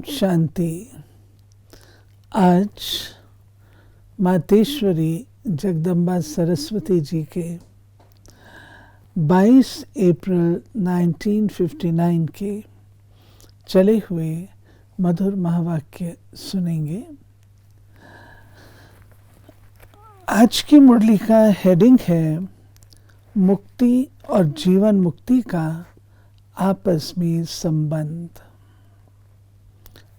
शांति। आज मातेश्वरी जगदम्बा सरस्वती जी के 22 अप्रैल 1959 के चले हुए मधुर महावाक्य सुनेंगे। आज की मुरली का हेडिंग है मुक्ति और जीवन मुक्ति का आपस में संबंध।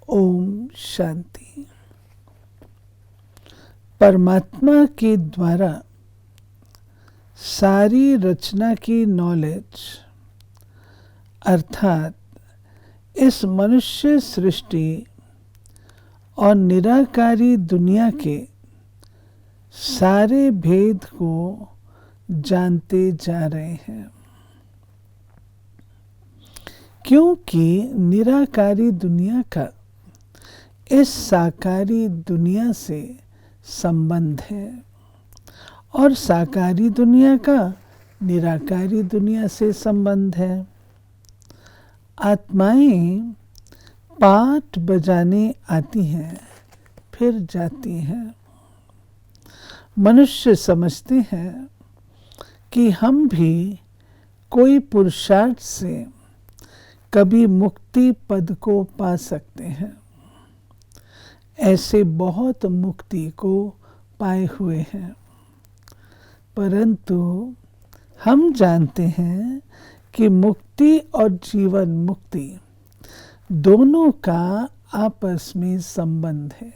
ओम शांति। परमात्मा के द्वारा सारी रचना की नॉलेज अर्थात इस मनुष्य सृष्टि और निराकारी दुनिया के सारे भेद को जानते जा रहे हैं, क्योंकि निराकारी दुनिया का इस साकारी दुनिया से संबंध है और साकारी दुनिया का निराकारी दुनिया से संबंध है। आत्माएं पाठ बजाने आती हैं फिर जाती हैं। मनुष्य समझते हैं कि हम भी कोई पुरुषार्थ से कभी मुक्ति पद को पा सकते हैं। ऐसे बहुत मुक्ति को पाए हुए हैं, परंतु हम जानते हैं कि मुक्ति और जीवन मुक्ति दोनों का आपस में संबंध है।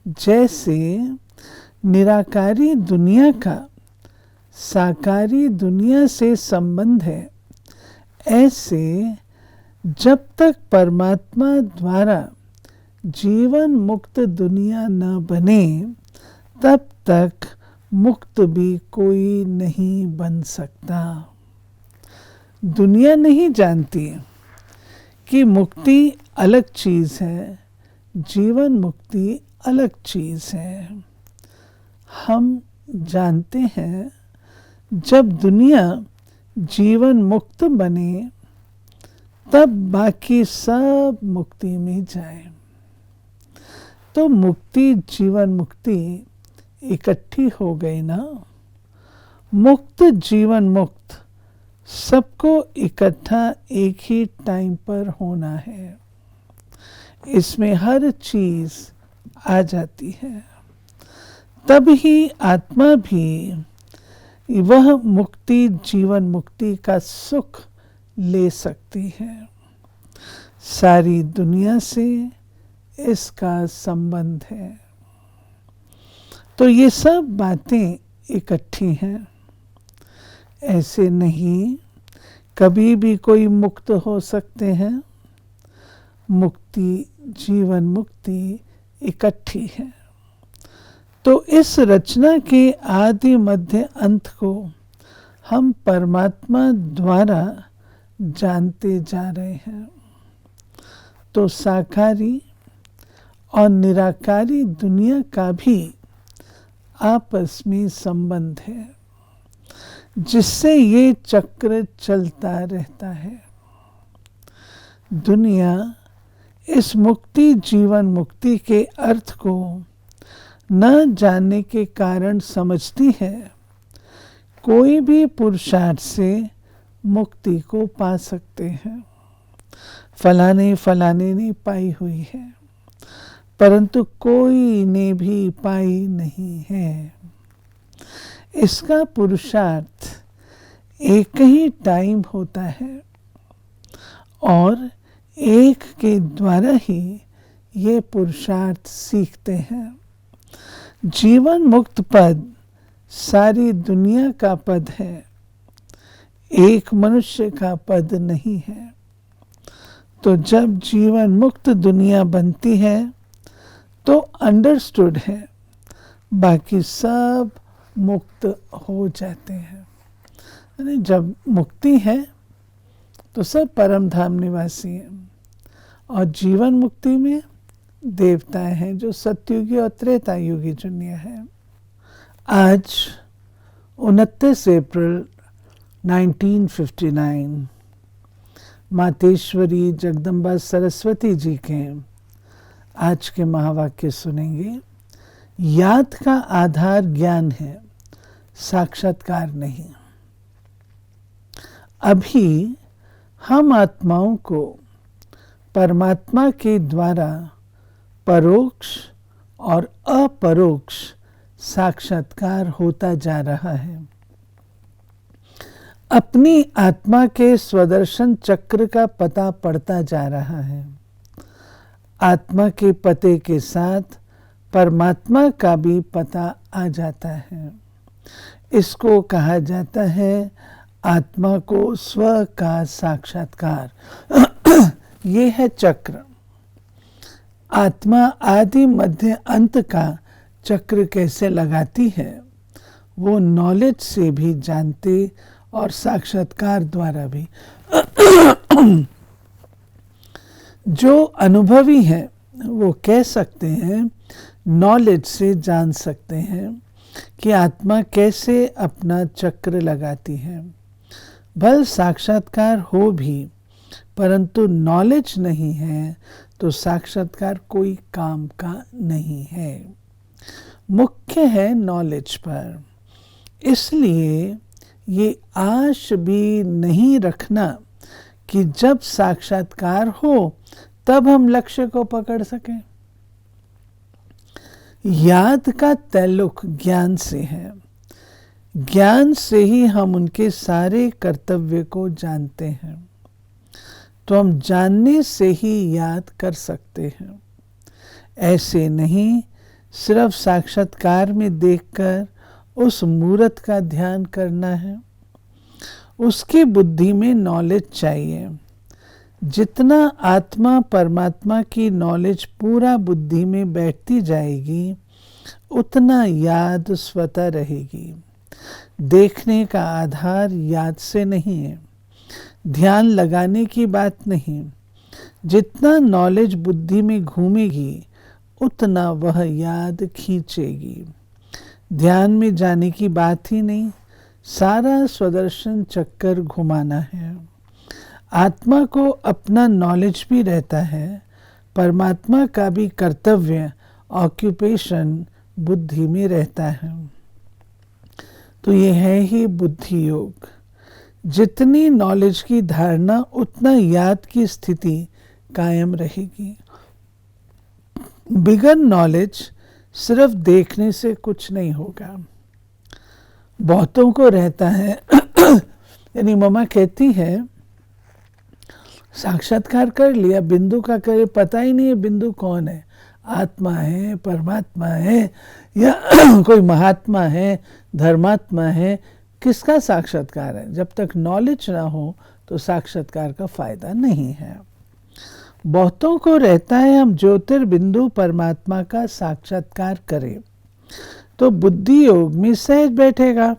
जैसे निराकारी दुनिया का साकारी दुनिया से संबंध है, ऐसे जब तक परमात्मा द्वारा जीवन मुक्त दुनिया न बने तब तक मुक्त भी कोई नहीं बन सकता। दुनिया नहीं जानती कि मुक्ति अलग चीज़ है, जीवन मुक्ति अलग चीज़ है। हम जानते हैं जब दुनिया जीवन मुक्त बने तब बाकी सब मुक्ति में जाए। तो मुक्ति जीवन मुक्ति इकट्ठी हो गई ना। मुक्त जीवन मुक्त सबको इकट्ठा एक ही टाइम पर होना है। इसमें हर चीज़ आ जाती है, तब ही आत्मा भी वह मुक्ति जीवन मुक्ति का सुख ले सकती है। सारी दुनिया से इसका संबंध है। तो ये सब बातें इकट्ठी हैं। ऐसे नहीं कभी भी कोई मुक्त हो सकते हैं। मुक्ति जीवन मुक्ति इकट्ठी है। तो इस रचना के आदि मध्य अंत को हम परमात्मा द्वारा जानते जा रहे हैं। तो साकारी और निराकारी दुनिया का भी आपस में संबंध है, जिससे ये चक्र चलता रहता है। दुनिया इस मुक्ति जीवन मुक्ति के अर्थ को न जानने के कारण समझती है कोई भी पुरुषार्थ से मुक्ति को पा सकते हैं। फलाने ने पाई हुई है, परंतु कोई ने भी पाई नहीं है। इसका पुरुषार्थ एक ही टाइम होता है और एक के द्वारा ही ये पुरुषार्थ सीखते हैं। जीवन मुक्त पद सारी दुनिया का पद है, एक मनुष्य का पद नहीं है। तो जब जीवन मुक्त दुनिया बनती है तो अंडरस्टूड है, बाकी सब मुक्त हो जाते हैं। यानी जब मुक्ति है तो सब परम धाम निवासी हैं, और जीवन मुक्ति में देवताएं हैं जो सतयुगी और त्रेता युगी दुनिया है। आज 29 अप्रैल 1959 मातेश्वरी जगदम्बा सरस्वती जी के आज के महावाक्य सुनेंगे। याद का आधार ज्ञान है, साक्षात्कार नहीं। अभी हम आत्माओं को परमात्मा के द्वारा परोक्ष और अपरोक्ष साक्षात्कार होता जा रहा है। अपनी आत्मा के स्वदर्शन चक्र का पता पड़ता जा रहा है। आत्मा के पते के साथ परमात्मा का भी पता आ जाता है। इसको कहा जाता है आत्मा को स्व का साक्षात्कार। ये है चक्र। आत्मा आदि मध्य अंत का चक्र कैसे लगाती है वो नॉलेज से भी जानते और साक्षात्कार द्वारा भी। जो अनुभवी हैं वो कह सकते हैं, नॉलेज से जान सकते हैं कि आत्मा कैसे अपना चक्र लगाती है। भल साक्षात्कार हो भी परंतु नॉलेज नहीं है तो साक्षात्कार कोई काम का नहीं है। मुख्य है नॉलेज पर। इसलिए ये आश भी नहीं रखना कि जब साक्षात्कार हो तब हम लक्ष्य को पकड़ सकें। याद का ताल्लुक ज्ञान से है। ज्ञान से ही हम उनके सारे कर्तव्य को जानते हैं, तो हम जानने से ही याद कर सकते हैं। ऐसे नहीं सिर्फ साक्षात्कार में देखकर उस मूर्त का ध्यान करना है। उसकी बुद्धि में नॉलेज चाहिए। जितना आत्मा परमात्मा की नॉलेज पूरा बुद्धि में बैठती जाएगी उतना याद स्वतः रहेगी। देखने का आधार याद से नहीं है, ध्यान लगाने की बात नहीं। जितना नॉलेज बुद्धि में घूमेगी उतना वह याद खींचेगी। ध्यान में जाने की बात ही नहीं, सारा स्वदर्शन चक्कर घुमाना है। आत्मा को अपना नॉलेज भी रहता है, परमात्मा का भी कर्तव्य ऑक्यूपेशन बुद्धि में रहता है। तो ये है ही बुद्धि योग। जितनी नॉलेज की धारणा उतना याद की स्थिति कायम रहेगी। बिगर नॉलेज सिर्फ देखने से कुछ नहीं होगा। बहुतों को रहता है यानी मम्मा कहती है साक्षात्कार कर लिया, बिंदु का करे पता ही नहीं है बिंदु कौन है, आत्मा है, परमात्मा है या कोई महात्मा है, धर्मात्मा है। किसका साक्षात्कार है? जब तक नॉलेज ना हो तो साक्षात्कार का फायदा नहीं है। बहुतों को रहता है हम ज्योतिर्बिंदु परमात्मा का साक्षात्कार करें तो बुद्धि योग में सहज बैठेगा।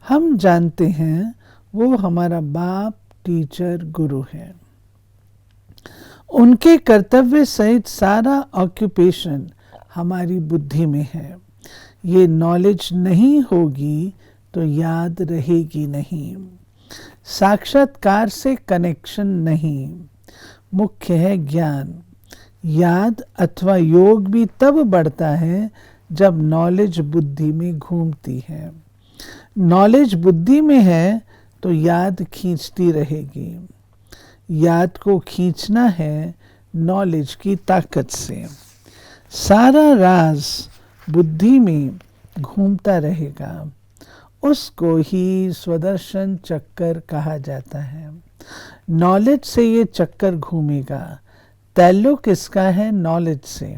हम जानते हैं वो हमारा बाप, टीचर, गुरु है। उनके कर्तव्य सहित सारा ऑक्यूपेशन हमारी बुद्धि में है। ये नॉलेज नहीं होगी तो याद रहेगी नहीं। साक्षात्कार से कनेक्शन नहीं, मुख्य है ज्ञान। याद अथवा योग भी तब बढ़ता है जब नॉलेज बुद्धि में घूमती है। नॉलेज बुद्धि में है तो याद खींचती रहेगी। याद को खींचना है नॉलेज की ताकत से। सारा राज बुद्धि में घूमता रहेगा। उसको ही स्वदर्शन चक्कर कहा जाता है। नॉलेज से ये चक्कर घूमेगा। ताल्लुक इसका है नॉलेज से।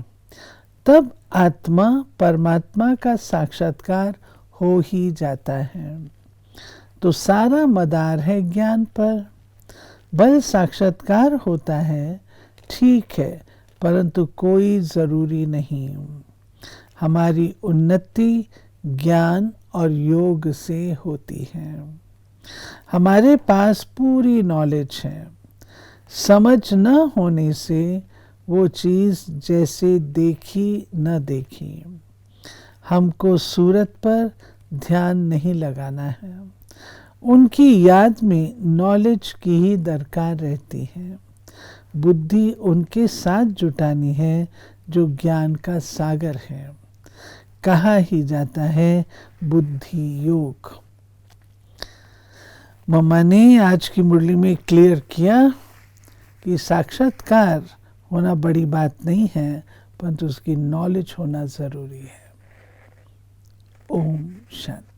तब आत्मा परमात्मा का साक्षात्कार हो ही जाता है। तो सारा मदार है ज्ञान पर। बल साक्षात्कार होता है, ठीक है, परंतु कोई ज़रूरी नहीं। हमारी उन्नति ज्ञान और योग से होती है। हमारे पास पूरी नॉलेज है। समझ न होने से वो चीज़ जैसे देखी न देखी। हमको सूरत पर ध्यान नहीं लगाना है। उनकी याद में नॉलेज की ही दरकार रहती है। बुद्धि उनके साथ जुटानी है जो ज्ञान का सागर है। कहा ही जाता है बुद्धि योग। मम्मा ने आज की मुरली में क्लियर किया कि साक्षात्कार होना बड़ी बात नहीं है, परंतु उसकी नॉलेज होना जरूरी है। ओम शांति।